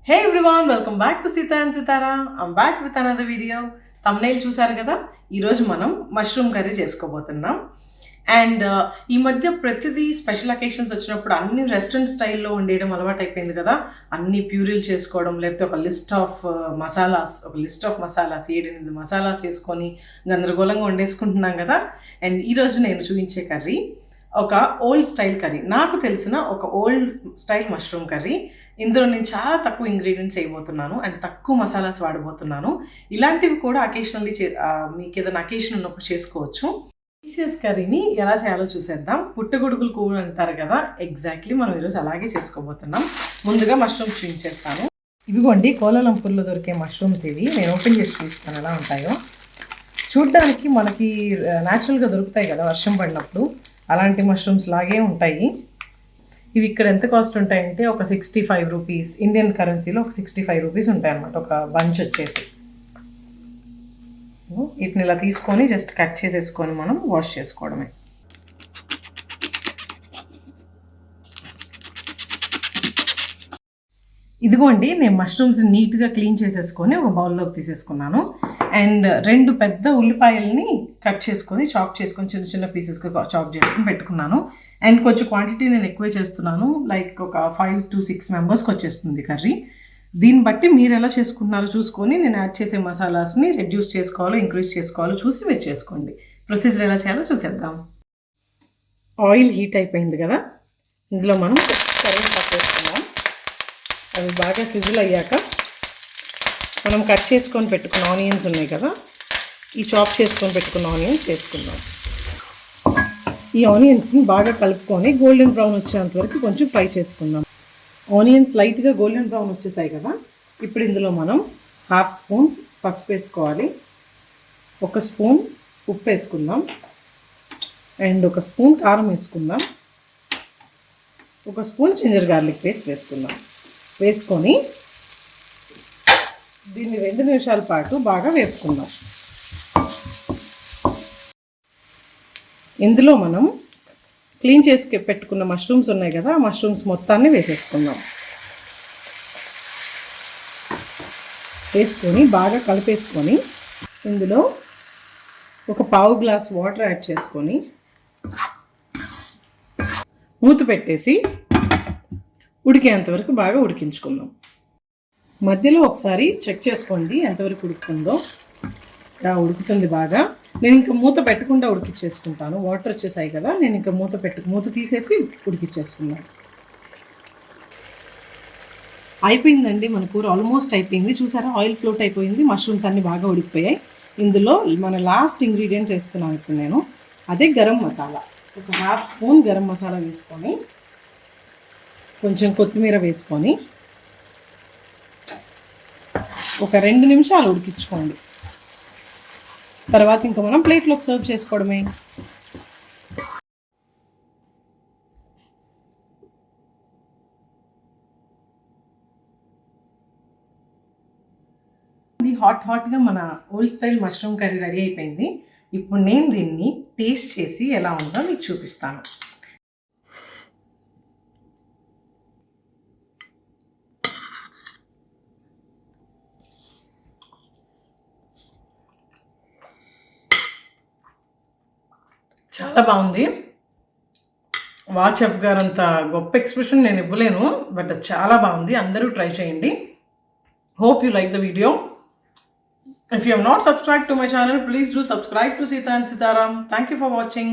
Hey everyone, welcome back to Sita and Sitara. I'm back with another video. Thumbnail చూసారు కదా, ఈరోజు మనం mushroom curry చేసుకోబోతున్నాం. And ఈ మధ్య ప్రతిదీ స్పెషల్ అకేషన్స్ వచ్చినప్పుడు అన్ని రెస్టారెంట్ స్టైల్లో వండేయడం అలవాటు అయిపోయింది కదా. అన్ని ప్యూరీలు చేసుకోవడం, లేకపోతే ఒక లిస్ట్ ఆఫ్ మసాలాస్ 7-8 మసాలాస్ వేసుకొని గందరగోళంగా వండేసుకుంటున్నాం కదా. అండ్ ఈరోజు నేను చూపించే కర్రీ ఒక ఓల్డ్ స్టైల్ కర్రీ, నాకు తెలిసిన ఒక ఓల్డ్ స్టైల్ మష్రూమ్ కర్రీ. ఇందులో నేను చాలా తక్కువ ఇంగ్రీడియంట్స్ వేయబోతున్నాను అండ్ తక్కువ మసాలాస్ వాడబోతున్నాను. ఇలాంటివి కూడా అకేషనల్లీ మీకు ఏదైనా అకేషన్ ఉన్నప్పుడు చేసుకోవచ్చు. డెలిషియస్ కర్రీని ఎలా చేయాలో చూసేద్దాం. పుట్టగొడుగులు కూర అంటారు కదా, ఎగ్జాక్ట్లీ మనం ఈరోజు అలాగే చేసుకోబోతున్నాం. ముందుగా మష్రూమ్స్ చూపించేస్తాను. ఇవిగోండి, కోలాలంపూర్లో దొరికే మష్రూమ్స్ ఇవి. నేను ఓపెన్ చేసి చూపిస్తాను ఎలా ఉంటాయో. చూడ్డానికి మనకి న్యాచురల్గా దొరుకుతాయి కదా వర్షం పడినప్పుడు, అలాంటి మష్రూమ్స్ లాగే ఉంటాయి. ఇవి ఇక్కడ ఎంత కాస్ట్ ఉంటాయంటే ఒక 65 రూపీస్, ఇండియన్ కరెన్సీలో ఒక 65 రూపీస్ ఉంటాయి అన్నమాట ఒక బంచ్ వచ్చేసి. వీటిని ఇలా తీసుకొని జస్ట్ కట్ చేసేసుకొని మనం వాష్ చేసుకోవడమే. ఇదిగోండి, నేను మష్రూమ్స్ నీట్గా క్లీన్ చేసేసుకొని ఒక బౌల్లోకి తీసేసుకున్నాను. అండ్ 2 పెద్ద ఉల్లిపాయలని కట్ చేసుకొని చాప్ చేసుకొని చిన్న చిన్న పీసెస్గా చాప్ చేసుకొని పెట్టుకున్నాను. అండ్ కొంచెం క్వాంటిటీ నేను ఎక్కువే చేస్తున్నాను, లైక్ ఒక 5 to 6 మెంబర్స్కి వచ్చేస్తుంది కర్రీ. దీన్ని బట్టి మీరు ఎలా చేసుకుంటున్నారో చూసుకొని నేను యాడ్ చేసే మసాలాస్ని రెడ్యూస్ చేసుకోవాలో ఇంక్రీజ్ చేసుకోవాలో చూసి మీరు చేసుకోండి. ప్రొసీజర్ ఎలా చేయాలో చూసేద్దాం. ఆయిల్ హీట్ అయిపోయింది కదా, ఇందులో మనం కరివేపాకు వేసుకుందాం. అవి బాగా సిజిల్ అయ్యాక మనం కట్ చేసుకొని పెట్టుకున్న ఆనియన్స్ ఉన్నాయి కదా, ఈ చాప్ చేసుకొని పెట్టుకున్న ఆనియన్స్ వేసుకుందాం. ఈ ఆనియన్స్ని బాగా కలుపుకొని గోల్డెన్ బ్రౌన్ వచ్చేంత వరకు కొంచెం ఫ్రై చేసుకుందాం. ఆనియన్స్ లైట్గా గోల్డెన్ బ్రౌన్ వచ్చేసాయి కదా, ఇప్పుడు ఇందులో మనం 1/2 స్పూన్ పసుపు వేసుకోవాలి, 1 స్పూన్ ఉప్పు వేసుకుందాం, అండ్ 1 స్పూన్ కారం వేసుకుందాం, 1 స్పూన్ జింజర్ గార్లిక్ పేస్ట్ వేసుకుందాం. వేసుకొని దీన్ని 2 నిమిషాల పాటు బాగా వేపుకుందాం. ఇందులో మనం క్లీన్ చేసి పెట్టుకున్న మష్రూమ్స్ ఉన్నాయి కదా, ఆ మష్రూమ్స్ మొత్తాన్ని వేసేసుకుందాం. వేసుకొని బాగా కలిపేసుకొని ఇందులో ఒక 1/2 గ్లాస్ వాటర్ యాడ్ చేసుకొని మూత పెట్టేసి ఉడికేంత వరకు బాగా ఉడికించుకుందాం. మధ్యలో ఒకసారి చెక్ చేసుకోండి ఎంతవరకు ఉడుకుతుందో. ఉడుకుతుంది బాగా. నేను ఇంకా మూత పెట్టకుండా ఉడికిచ్చేసుకుంటాను, వాటర్ వచ్చేసాయి కదా, నేను ఇంకా మూత తీసేసి ఉడికిచ్చేసుకున్నాను. అయిపోయిందండి మన కూర, ఆల్మోస్ట్ అయిపోయింది. చూసారా, ఆయిల్ ఫ్లోట్ అయిపోయింది, మష్రూమ్స్ అన్నీ బాగా ఉడికిపోయాయి. ఇందులో మన లాస్ట్ ఇంగ్రీడియంట్ వేస్తున్నాను ఇప్పుడు నేను, అదే గరం మసాలా. ఒక 1/2 స్పూన్ గరం మసాలా వేసుకొని కొంచెం కొత్తిమీర వేసుకొని ఒక 2 నిమిషాలు ఉడికించుకోండి. తర్వాత ఇంకా మనం ప్లేట్లోకి సర్వ్ చేసుకోవడమే. హాట్గా మన old style mushroom curry ready అయిపోయింది. ఇప్పుడు నేను దీన్ని టేస్ట్ చేసి ఎలా ఉందో మీకు చూపిస్తాను. చాలా బాగుంది. చెఫ్ గారు అంత గొప్ప ఎక్స్ప్రెషన్ నేను ఇవ్వలేను, బట్ చాలా బాగుంది. అందరూ ట్రై చేయండి. Hope you like the video. If you have not subscribed to my channel, please do subscribe to Sita and Sitaram. Thank you for watching.